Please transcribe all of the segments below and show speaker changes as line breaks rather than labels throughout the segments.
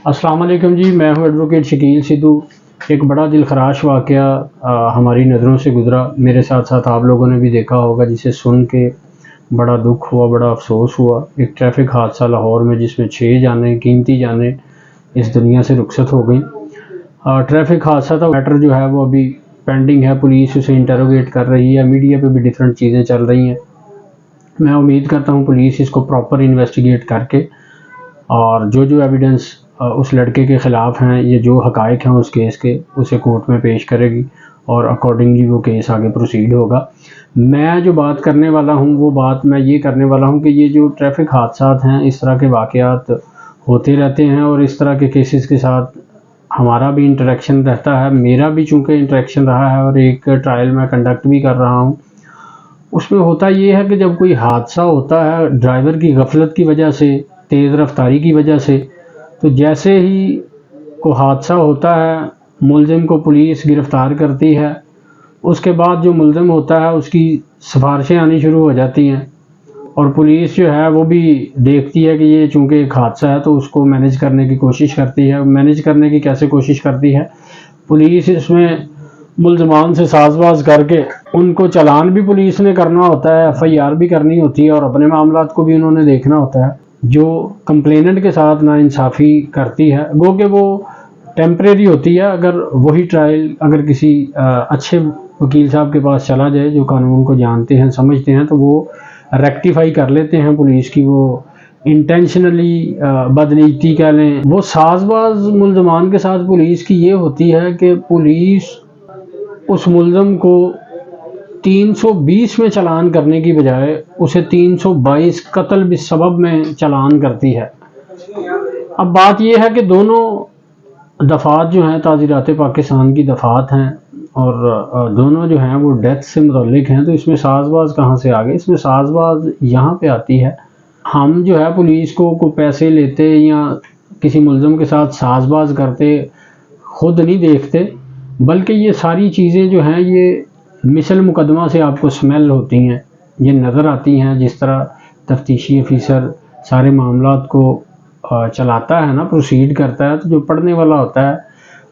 अस्सलाम वालेकुम जी, मैं हूं एडवोकेट शकील सिद्धू। एक बड़ा दिल खराश वाक़या हमारी नज़रों से गुज़रा, मेरे साथ साथ आप लोगों ने भी देखा होगा, जिसे सुन के बड़ा दुख हुआ, बड़ा अफसोस हुआ। एक ट्रैफिक हादसा लाहौर में जिसमें 6 जानें, कीमती जानें इस दुनिया से रुखसत हो गई। ट्रैफिक हादसा था, मैटर जो है वो अभी पेंडिंग है, पुलिस उसे इंटरोगेट कर रही है, मीडिया पे भी डिफरेंट चीज़ें चल रही हैं। मैं उम्मीद करता हूँ पुलिस इसको प्रॉपर इन्वेस्टिगेट करके और जो एविडेंस उस लड़के के ख़िलाफ़ हैं, ये जो हक़ाइक़ हैं उस केस के, उसे कोर्ट में पेश करेगी और अकॉर्डिंगली वो केस आगे प्रोसीड होगा। मैं जो बात करने वाला हूँ वो बात मैं ये करने वाला हूँ कि ये जो ट्रैफिक हादसात हैं, इस तरह के वाक़यात होते रहते हैं और इस तरह के केसेस के साथ हमारा भी इंटरेक्शन रहता है। मेरा भी चूँकि इंटरेक्शन रहा है और एक ट्रायल मैं कंडक्ट भी कर रहा हूँ। उसमें होता ये है कि जब कोई हादसा होता है ड्राइवर की गफलत की वजह से, तेज़ रफ्तारी की वजह से, तो जैसे ही को हादसा होता है, मुलज़िम को पुलिस गिरफ़्तार करती है। उसके बाद जो मुलज़िम होता है उसकी सिफारिशें आनी शुरू हो जाती हैं और पुलिस जो है वो भी देखती है कि ये चूँकि एक हादसा है तो उसको मैनेज करने की कोशिश करती है। मैनेज करने की कैसे कोशिश करती है? पुलिस इसमें मुलज़मान से साज़बाज़ करके उनको चालान भी पुलिस ने करना होता है, FIR भी करनी होती है और अपने मामलात को भी उन्होंने देखना होता है। जो कंप्लेनेंट के साथ नाइंसाफ़ी करती है, गो कि वो टेम्परेरी होती है। अगर वही ट्रायल अगर किसी अच्छे वकील साहब के पास चला जाए जो कानून को जानते हैं, समझते हैं, तो वो रेक्टिफाई कर लेते हैं पुलिस की वो इंटेंशनली बदनीयती कह लें। वो साज़बाज़ मुलज़मान के साथ पुलिस की ये होती है कि पुलिस उस मुलज़म को 320 में चालान करने की बजाय उसे 322 कत्ल बिस्सबब में चालान करती है। अब बात यह है कि दोनों दफ़ात जो हैं ताज़ीरात पाकिस्तान की दफ़ात हैं और दोनों जो हैं वो डेथ से मुतल्लिक हैं, तो इसमें साज़बाज़ कहाँ से आ गए? इसमें साज़बाज़ यहाँ पे आती है, हम जो है पुलिस को पैसे लेते या किसी मुलज़म के साथ साज़बाज़ करते खुद नहीं देखते, बल्कि ये सारी चीज़ें जो हैं ये मिसल मुकदमा से आपको स्मेल होती हैं, ये नज़र आती हैं। जिस तरह तफ्तीशी अफीसर सारे मामलात को चलाता है ना, प्रोसीड करता है, तो जो पढ़ने वाला होता है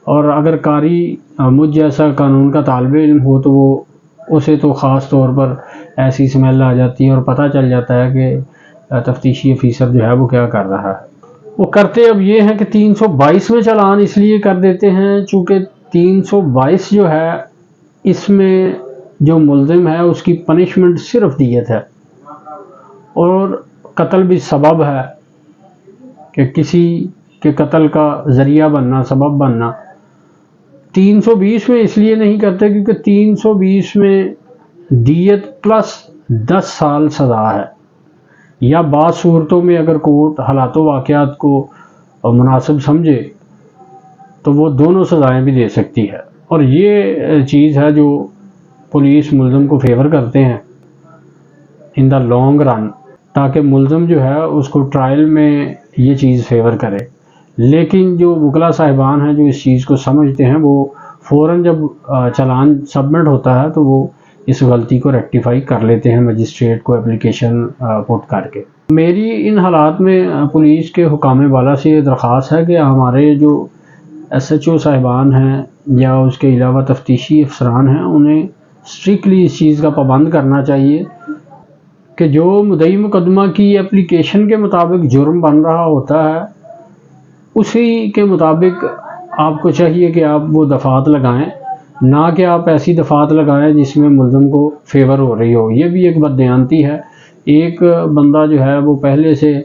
और अगर कारी मुझ जैसा कानून का तालिबे इल्म हो तो वो उसे तो ख़ास तौर पर ऐसी स्मेल आ जाती है और पता चल जाता है कि तफ्तीशी अफीसर जो है वो क्या कर रहा है। वो करते अब ये हैं कि 322 में चालान इसलिए कर देते हैं चूँकि 322 जो है इसमें जो मुलज़िम है उसकी पनिशमेंट सिर्फ दियत है और कत्ल भी सबब है कि किसी के कत्ल का ज़रिया बनना, सबब बनना। 320 में इसलिए नहीं करते क्योंकि 320 में दियत प्लस 10 साल सज़ा है, या बाद सूरतों में अगर कोर्ट हालातों वाक़यात को मुनासिब समझे तो वो दोनों सज़ाएं भी दे सकती है। और ये चीज़ है जो पुलिस मुलज़म को फेवर करते हैं इन द लॉन्ग रन, ताकि मुलज़म जो है उसको ट्रायल में ये चीज़ फेवर करे। लेकिन जो वकला साहिबान हैं जो इस चीज़ को समझते हैं, वो फ़ौरन जब चालान सबमिट होता है तो वो इस गलती को रेक्टिफाई कर लेते हैं मजिस्ट्रेट को एप्लीकेशन पुट करके। मेरी इन हालात में पुलिस के हुकाम वाला से ये दरख्वास्त है कि हमारे जो SHO साहिबान हैं या उसके अलावा तफ्तीशी अफसरान हैं, उन्हें स्ट्रिक्टली इस चीज़ का पाबंद करना चाहिए कि जो मुद्दई मुकदमा की एप्लीकेशन के मुताबिक जुर्म बन रहा होता है उसी के मुताबिक आपको चाहिए कि आप वो दफ़ात लगाएं, ना कि आप ऐसी दफ़ात लगाएं जिसमें मुलज़म को फेवर हो रही हो। ये भी एक बददियानती है। एक बंदा जो है वो पहले से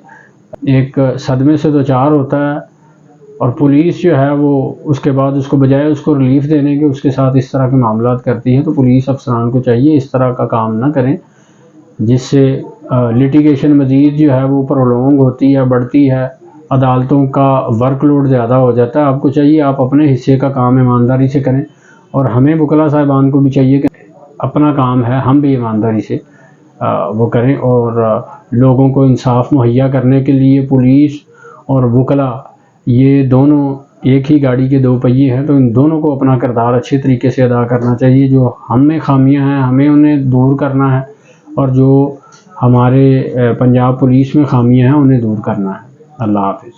एक सदमे से दो चार होता है और पुलिस जो है वो उसके बाद उसको बजाय उसको रिलीफ देने के उसके साथ इस तरह के मामलात करती है। तो पुलिस अफसरान को चाहिए इस तरह का काम ना करें जिससे लिटिगेशन मज़ीद जो है वो प्रोलॉन्ग होती है, बढ़ती है, अदालतों का वर्कलोड ज़्यादा हो जाता है। आपको चाहिए आप अपने हिस्से का काम ईमानदारी से करें और हमें वकला साहिबान को भी चाहिए कि अपना काम है हम भी ईमानदारी से वो करें और लोगों को इंसाफ मुहैया करने के लिए पुलिस और वकला ये दोनों एक ही गाड़ी के दो पहिए हैं, तो इन दोनों को अपना किरदार अच्छे तरीके से अदा करना चाहिए। जो हम में खामियां हैं हमें उन्हें दूर करना है और जो हमारे पंजाब पुलिस में खामियां हैं उन्हें दूर करना है। अल्लाह हाफ़िज़।